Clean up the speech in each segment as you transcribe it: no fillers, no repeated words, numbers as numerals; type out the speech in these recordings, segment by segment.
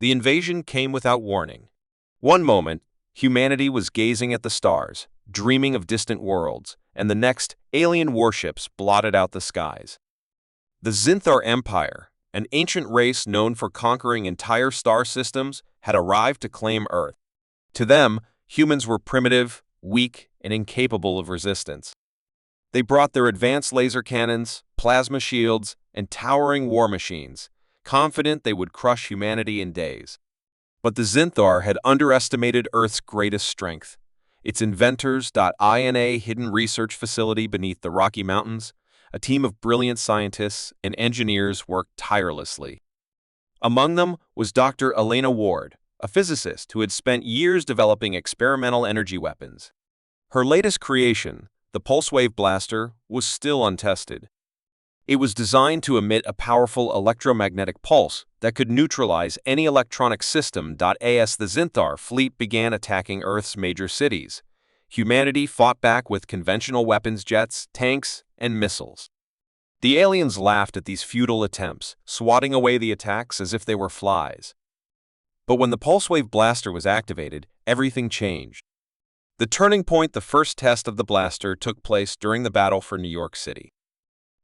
The invasion came without warning. One moment, humanity was gazing at the stars, dreaming of distant worlds, and the next, alien warships blotted out the skies. The Zinthar Empire, an ancient race known for conquering entire star systems, had arrived to claim Earth. To them, humans were primitive, weak, and incapable of resistance. They brought their advanced laser cannons, plasma shields, and towering war machines, confident they would crush humanity in days. But the Zinthar had underestimated Earth's greatest strength. Its inventors, a hidden research facility beneath the Rocky Mountains, a team of brilliant scientists and engineers worked tirelessly. Among them was Dr. Elena Ward, a physicist who had spent years developing experimental energy weapons. Her latest creation, the pulse-wave blaster, was still untested. It was designed to emit a powerful electromagnetic pulse that could neutralize any electronic system. As the Zinthar fleet began attacking Earth's major cities, humanity fought back with conventional weapons jets, tanks, and missiles. The aliens laughed at these futile attempts, swatting away the attacks as if they were flies. But when the pulse-wave blaster was activated, everything changed. The turning point, the first test of the blaster, took place during the battle for New York City.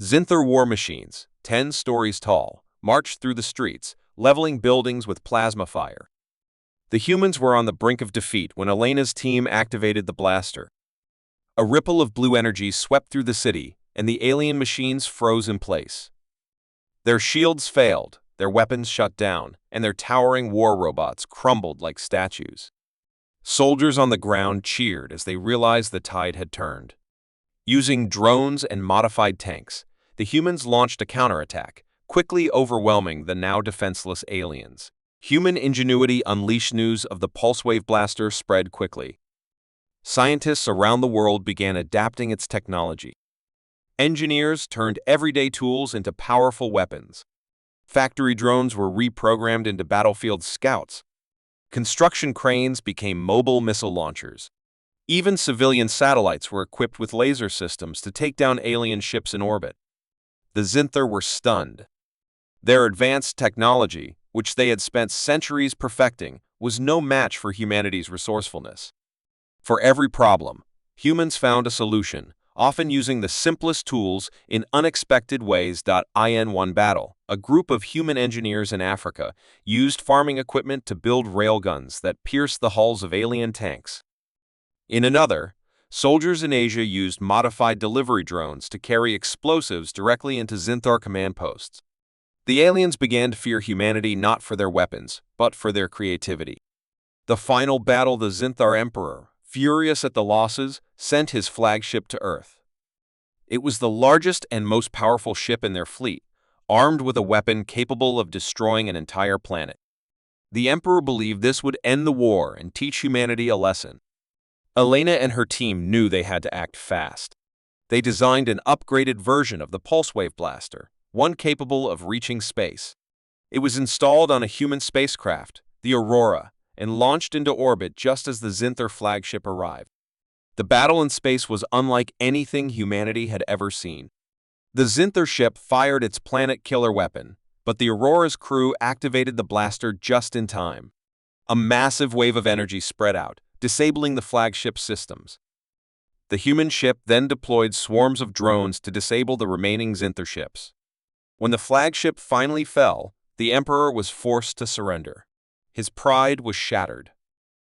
Zinthar war machines, 10 stories tall, marched through the streets, leveling buildings with plasma fire. The humans were on the brink of defeat when Elena's team activated the blaster. A ripple of blue energy swept through the city, and the alien machines froze in place. Their shields failed, their weapons shut down, and their towering war robots crumbled like statues. Soldiers on the ground cheered as they realized the tide had turned. Using drones and modified tanks, the humans launched a counterattack, quickly overwhelming the now defenseless aliens. Human ingenuity unleashed. News of the pulse-wave blaster spread quickly. Scientists around the world began adapting its technology. Engineers turned everyday tools into powerful weapons. Factory drones were reprogrammed into battlefield scouts. Construction cranes became mobile missile launchers. Even civilian satellites were equipped with laser systems to take down alien ships in orbit. The Zinthar were stunned. Their advanced technology, which they had spent centuries perfecting, was no match for humanity's resourcefulness. For every problem, humans found a solution, often using the simplest tools in unexpected ways. In one battle, a group of human engineers in Africa used farming equipment to build railguns that pierced the hulls of alien tanks. In another, soldiers in Asia used modified delivery drones to carry explosives directly into Zinthar command posts. The aliens began to fear humanity not for their weapons, but for their creativity. The final battle, the Zinthar Emperor, furious at the losses, sent his flagship to Earth. It was the largest and most powerful ship in their fleet, armed with a weapon capable of destroying an entire planet. The Emperor believed this would end the war and teach humanity a lesson. Elena and her team knew they had to act fast. They designed an upgraded version of the pulse-wave blaster, one capable of reaching space. It was installed on a human spacecraft, the Aurora, and launched into orbit just as the Zinthar flagship arrived. The battle in space was unlike anything humanity had ever seen. The Zinthar ship fired its planet-killer weapon, but the Aurora's crew activated the blaster just in time. A massive wave of energy spread out, disabling the flagship's systems. The human ship then deployed swarms of drones to disable the remaining Zinthar ships. When the flagship finally fell, the Emperor was forced to surrender. His pride was shattered.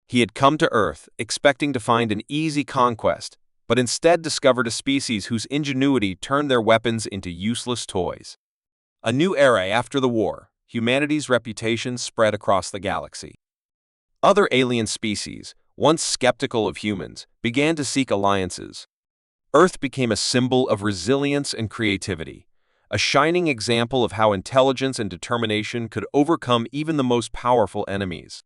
He had come to Earth expecting to find an easy conquest, but instead discovered a species whose ingenuity turned their weapons into useless toys. A new era after the war, humanity's reputation spread across the galaxy. Other alien species, once skeptical of humans, began to seek alliances. Earth became a symbol of resilience and creativity, a shining example of how intelligence and determination could overcome even the most powerful enemies.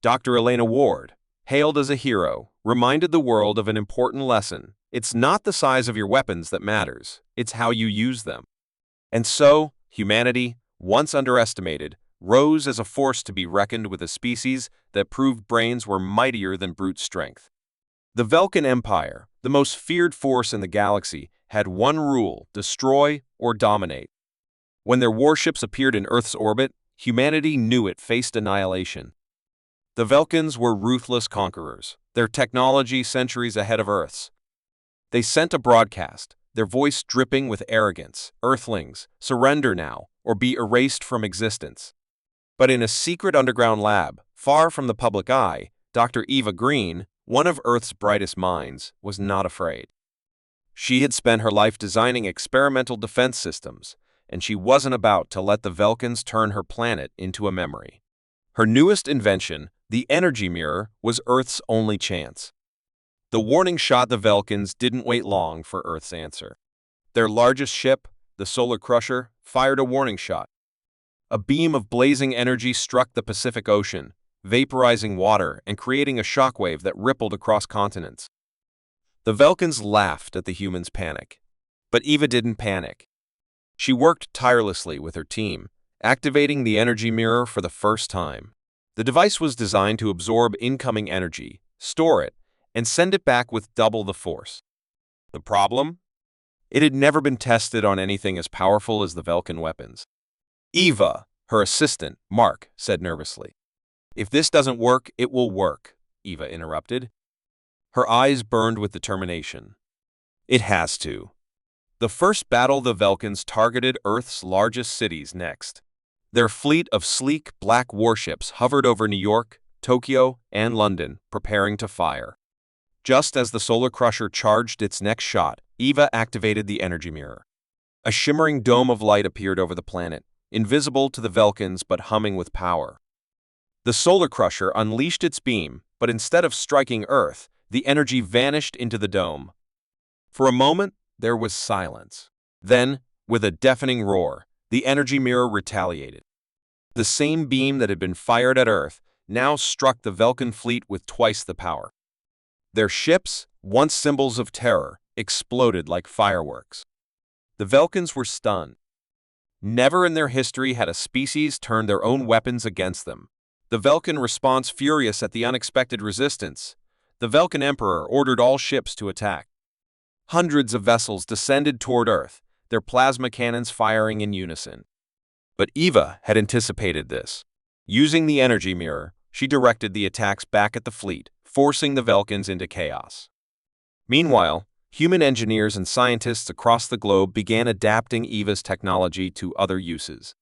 Dr. Elena Ward, hailed as a hero, reminded the world of an important lesson. It's not the size of your weapons that matters, it's how you use them. And so, humanity, once underestimated, rose as a force to be reckoned with, a species that proved brains were mightier than brute strength. The Vulcan Empire, the most feared force in the galaxy, had one rule: destroy or dominate. When their warships appeared in Earth's orbit, humanity knew it faced annihilation. The Vulcans were ruthless conquerors, their technology centuries ahead of Earth's. They sent a broadcast, their voice dripping with arrogance: "Earthlings, surrender now, or be erased from existence." But in a secret underground lab, far from the public eye, Dr. Eva Green, one of Earth's brightest minds, was not afraid. She had spent her life designing experimental defense systems, and she wasn't about to let the Vulcans turn her planet into a memory. Her newest invention, the energy mirror, was Earth's only chance. The warning shot the Vulcans didn't wait long for Earth's answer. Their largest ship, the Solar Crusher, fired a warning shot. A beam of blazing energy struck the Pacific Ocean, vaporizing water and creating a shockwave that rippled across continents. The Vulcans laughed at the humans' panic. But Eva didn't panic. She worked tirelessly with her team, activating the energy mirror for the first time. The device was designed to absorb incoming energy, store it, and send it back with double the force. The problem? It had never been tested on anything as powerful as the Vulcan weapons. Eva, her assistant, Mark, said nervously. "If this doesn't work, it will work," Eva interrupted. Her eyes burned with determination. "It has to." The first battle, the Vulcans targeted Earth's largest cities next. Their fleet of sleek, black warships hovered over New York, Tokyo, and London, preparing to fire. Just as the Solar Crusher charged its next shot, Eva activated the energy mirror. A shimmering dome of light appeared over the planet, invisible to the Vulcans but humming with power. The Solar Crusher unleashed its beam, but instead of striking Earth, the energy vanished into the dome. For a moment, there was silence. Then, with a deafening roar, the energy mirror retaliated. The same beam that had been fired at Earth now struck the Vulcan fleet with twice the power. Their ships, once symbols of terror, exploded like fireworks. The Vulcans were stunned. Never in their history had a species turned their own weapons against them. The Vulcan response furious at the unexpected resistance. The Vulcan Emperor ordered all ships to attack. Hundreds of vessels descended toward Earth, their plasma cannons firing in unison. But Eva had anticipated this. Using the energy mirror, she directed the attacks back at the fleet, forcing the Vulcans into chaos. Meanwhile, human engineers and scientists across the globe began adapting Eva's technology to other uses.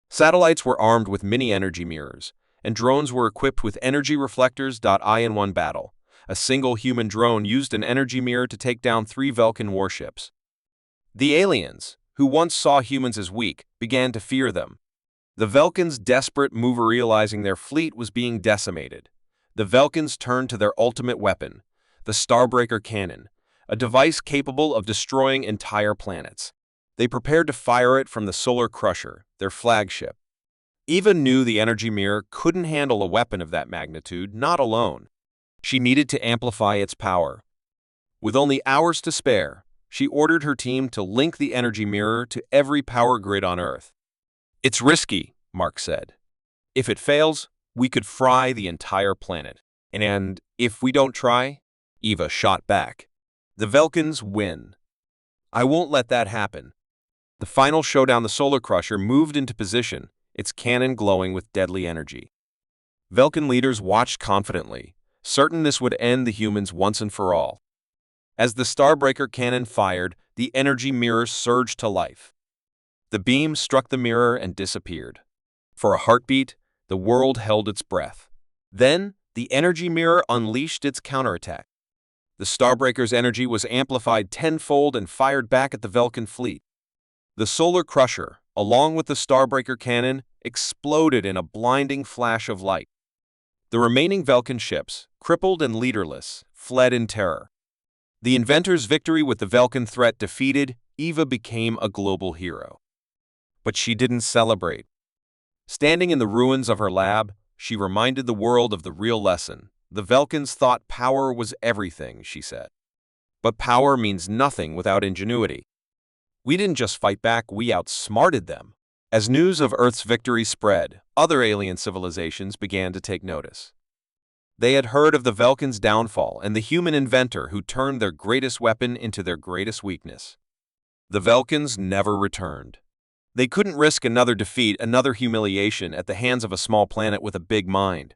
Satellites were armed with mini-energy mirrors, and drones were equipped with energy reflectors. In one battle, a single human drone used an energy mirror to take down 3 Vulcan warships. The aliens, who once saw humans as weak, began to fear them. The Vulcans' desperate move, realizing their fleet was being decimated. The Vulcans turned to their ultimate weapon, the Starbreaker cannon, a device capable of destroying entire planets. They prepared to fire it from the Solar Crusher, their flagship. Eva knew the energy mirror couldn't handle a weapon of that magnitude, not alone. She needed to amplify its power. With only hours to spare, she ordered her team to link the energy mirror to every power grid on Earth. "It's risky," Mark said. "If it fails, we could fry the entire planet. And if we don't try," Eva shot back, "the Vulcans win." "I won't let that happen." The final showdown, the Solar Crusher moved into position, its cannon glowing with deadly energy. Vulcan leaders watched confidently, certain this would end the humans once and for all. As the Starbreaker cannon fired, the energy mirror surged to life. The beam struck the mirror and disappeared. For a heartbeat, the world held its breath. Then, the energy mirror unleashed its counterattack. The Starbreaker's energy was amplified tenfold and fired back at the Vulcan fleet. The Solar Crusher, along with the Starbreaker cannon, exploded in a blinding flash of light. The remaining Vulcan ships, crippled and leaderless, fled in terror. The inventor's victory with the Vulcan threat defeated, Eva became a global hero. But she didn't celebrate. Standing in the ruins of her lab, she reminded the world of the real lesson. The Vulcans thought power was everything, she said. But power means nothing without ingenuity. We didn't just fight back, we outsmarted them. As news of Earth's victory spread, other alien civilizations began to take notice. They had heard of the Vulcans' downfall and the human inventor who turned their greatest weapon into their greatest weakness. The Vulcans never returned. They couldn't risk another defeat, another humiliation at the hands of a small planet with a big mind.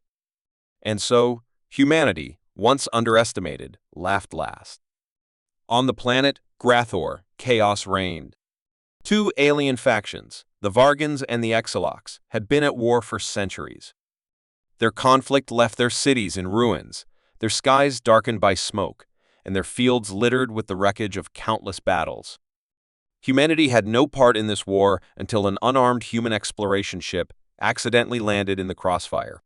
And so, humanity, once underestimated, laughed last. On the planet Grathor, chaos reigned. Two alien factions, the Vargans and the Exalocs, had been at war for centuries. Their conflict left their cities in ruins, their skies darkened by smoke, and their fields littered with the wreckage of countless battles. Humanity had no part in this war until an unarmed human exploration ship accidentally landed in the crossfire.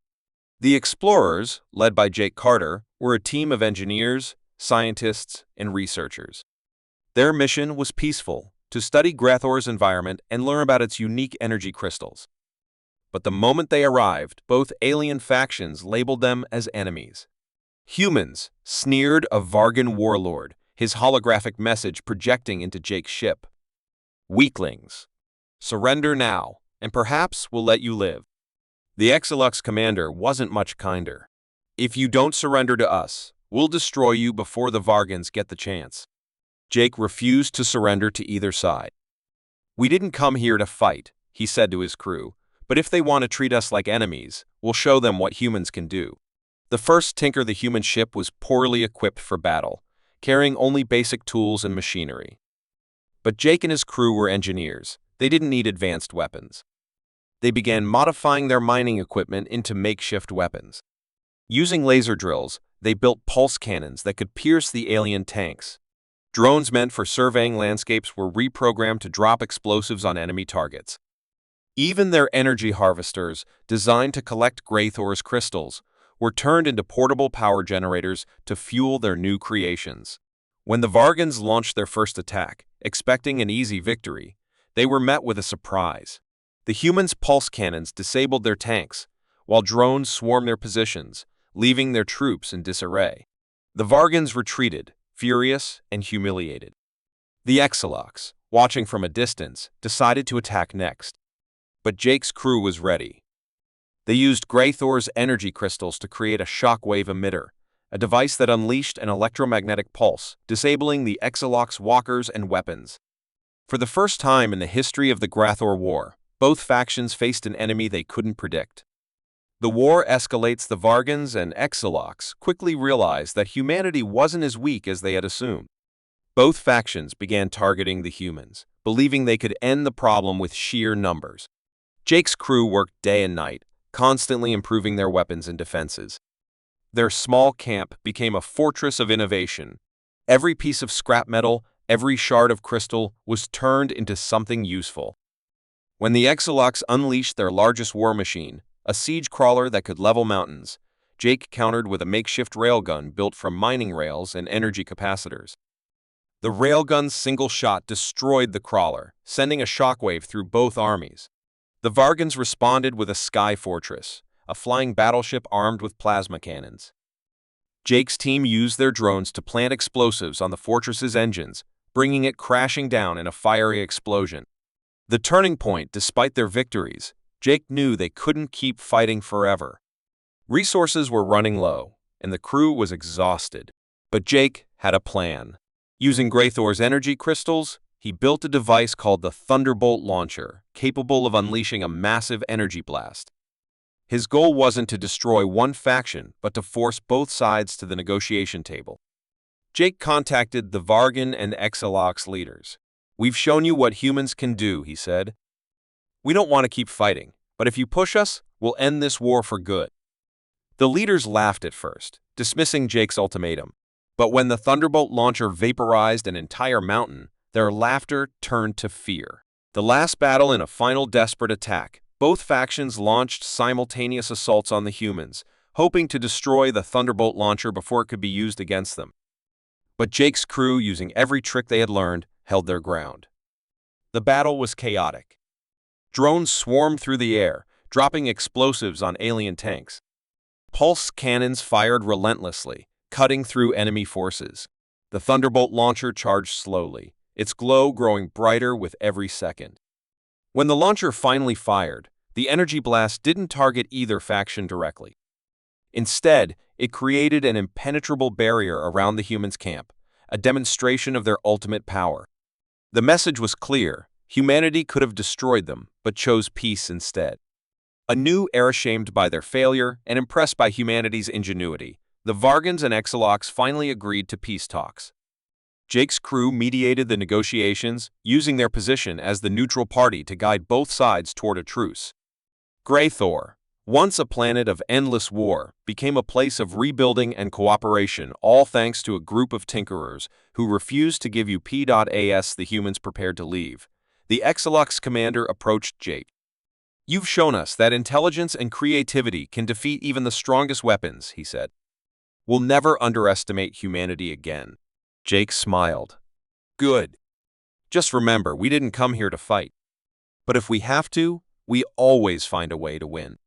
The explorers, led by Jake Carter, were a team of engineers, scientists, and researchers. Their mission was peaceful, to study Grathor's environment and learn about its unique energy crystals. But the moment they arrived, both alien factions labeled them as enemies. Humans sneered a Vargan warlord, his holographic message projecting into Jake's ship. Weaklings. Surrender now, and perhaps we'll let you live. The Exalux commander wasn't much kinder. If you don't surrender to us, we'll destroy you before the Vargans get the chance. Jake refused to surrender to either side. We didn't come here to fight, he said to his crew, but if they want to treat us like enemies, we'll show them what humans can do. The first Tinker the human ship was poorly equipped for battle, carrying only basic tools and machinery. But Jake and his crew were engineers. They didn't need advanced weapons. They began modifying their mining equipment into makeshift weapons. Using laser drills, they built pulse cannons that could pierce the alien tanks. Drones meant for surveying landscapes were reprogrammed to drop explosives on enemy targets. Even their energy harvesters, designed to collect Grathor's crystals, were turned into portable power generators to fuel their new creations. When the Vargans launched their first attack, expecting an easy victory, they were met with a surprise. The humans' pulse cannons disabled their tanks, while drones swarmed their positions, leaving their troops in disarray. The Vargans retreated, furious and humiliated. The Exalocs, watching from a distance, decided to attack next. But Jake's crew was ready. They used Grathor's energy crystals to create a shockwave emitter, a device that unleashed an electromagnetic pulse, disabling the Exalocs' walkers and weapons. For the first time in the history of the Grathor War, both factions faced an enemy they couldn't predict. The war escalates. The Vargans and Exalocs quickly realized that humanity wasn't as weak as they had assumed. Both factions began targeting the humans, believing they could end the problem with sheer numbers. Jake's crew worked day and night, constantly improving their weapons and defenses. Their small camp became a fortress of innovation. Every piece of scrap metal, every shard of crystal was turned into something useful. When the Exalocs unleashed their largest war machine, a siege crawler that could level mountains, Jake countered with a makeshift railgun built from mining rails and energy capacitors. The railgun's single shot destroyed the crawler, sending a shockwave through both armies. The Vargans responded with a sky fortress, a flying battleship armed with plasma cannons. Jake's team used their drones to plant explosives on the fortress's engines, bringing it crashing down in a fiery explosion. The turning point, despite their victories, Jake knew they couldn't keep fighting forever. Resources were running low, and the crew was exhausted. But Jake had a plan. Using Grathor's energy crystals, he built a device called the Thunderbolt Launcher, capable of unleashing a massive energy blast. His goal wasn't to destroy one faction, but to force both sides to the negotiation table. Jake contacted the Vargan and Exalocs leaders. "We've shown you what humans can do," he said. "We don't want to keep fighting, but if you push us, we'll end this war for good." The leaders laughed at first, dismissing Jake's ultimatum. But when the Thunderbolt launcher vaporized an entire mountain, their laughter turned to fear. The last battle in a final desperate attack, both factions launched simultaneous assaults on the humans, hoping to destroy the Thunderbolt launcher before it could be used against them. But Jake's crew, using every trick they had learned, held their ground. The battle was chaotic. Drones swarmed through the air, dropping explosives on alien tanks. Pulse cannons fired relentlessly, cutting through enemy forces. The Thunderbolt launcher charged slowly, its glow growing brighter with every second. When the launcher finally fired, the energy blast didn't target either faction directly. Instead, it created an impenetrable barrier around the humans' camp, a demonstration of their ultimate power. The message was clear: Humanity could have destroyed them, but chose peace instead. A new era shamed by their failure and impressed by humanity's ingenuity, the Vargans and Exalox finally agreed to peace talks. Jake's crew mediated the negotiations, using their position as the neutral party to guide both sides toward a truce. Greythor, once a planet of endless war, became a place of rebuilding and cooperation, all thanks to a group of tinkerers who refused to give UP.AS the humans prepared to leave. The Exalox commander approached Jake. "You've shown us that intelligence and creativity can defeat even the strongest weapons," he said. "We'll never underestimate humanity again." Jake smiled. "Good. Just remember, we didn't come here to fight. But if we have to, we always find a way to win."